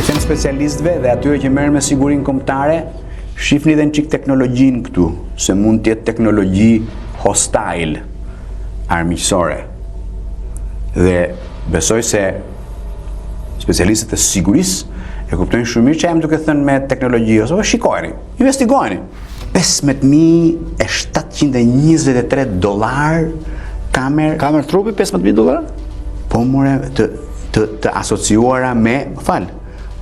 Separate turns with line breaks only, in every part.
I them specialistëve dhe atyre që merren me sigurinë kombëtare, shifni edhe një çik teknologjinë këtu, se mund të jetë teknologji hostile, armiqësore. Dhe besoj se specialistët e sigurisë e kuptojnë shumë mirë që jam duke thënë me teknologji, ose shikojeni, investigojeni. $15,723
Kamer trupi $15,000?
Po more të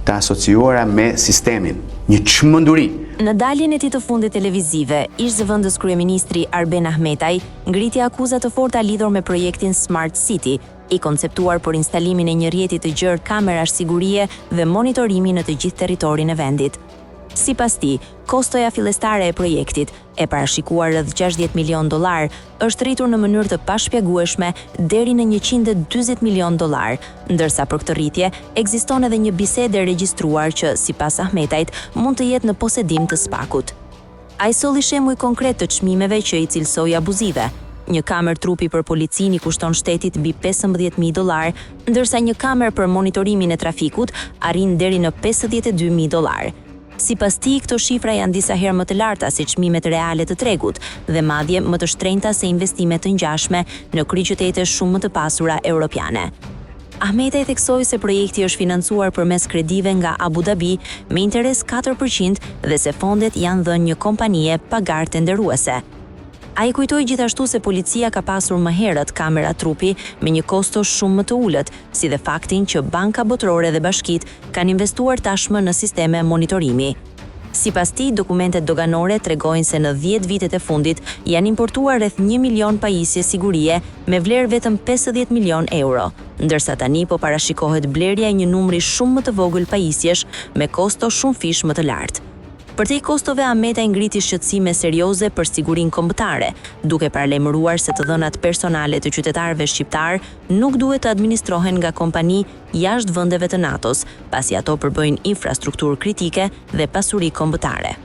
asociuara me sistemin. Një çmenduri.
Në daljen e tij të fundit televizive, ish zëvendës kryeministri Arben Ahmetaj ngriti akuza të forta lidhur me projektin Smart City, i konceptuar për instalimin e një rrjeti të gjerë kamerash sigurie dhe monitorimi në të gjithë territorin e vendit. Sipas tij, kostoja fillestare e projektit, e parashikuar rreth $60 milion, është rritur në mënyrë të pashpjegueshme deri në $140 milion, ndërsa për këtë rritje ekziston edhe një bisedë e regjistruar që, sipas Ahmetajt, mund të jetë në posedim të SPAK-ut. Ai solli shembuj konkret të çmimeve që i cilësoi abuzive. Një kamer trupi për policin i kushton shtetit mbi $15,000, ndërsa një kamer për monitorimin e trafikut arrin deri në $52,000. Sipas tij, këto shifra janë disa herë më të larta se çmimet reale të tregut dhe madje më të shtrenjta se investimet të ngjashme në kryeqytete shumë më të pasura europiane. Ahmetaj theksoi se projekti është financuar përmes kredive nga Abu Dhabi me interes 4% dhe se fondet janë dhënë një kompanie pagar tenderuese. Ai kujtoi gjithashtu se policia ka pasur më herët kamera trupi me një kosto shumë më të ulët, si dhe faktin që banka botërore dhe bashkitë kanë investuar tashmë në sisteme monitorimi. Sipas tij, dokumentet doganore tregojnë se në 10 vitet e fundit janë importuar rreth 1 milion pajisje sigurie me vlerë vetëm €50 milion, ndërsa tani po parashikohet blerja e një numri shumë më të vogël pajisjesh me kosto shumë fish më të lartë. Përtej kostove, Ahmetaj ngriti shqetësime serioze për sigurinë kombëtare, duke paralajmëruar se të dhënat personale të qytetarëve shqiptar nuk duhet të administrohen nga kompani jashtë vendeve të NATO-s, pasi ato përbëjnë infrastrukturë kritike dhe pasuri kombëtare.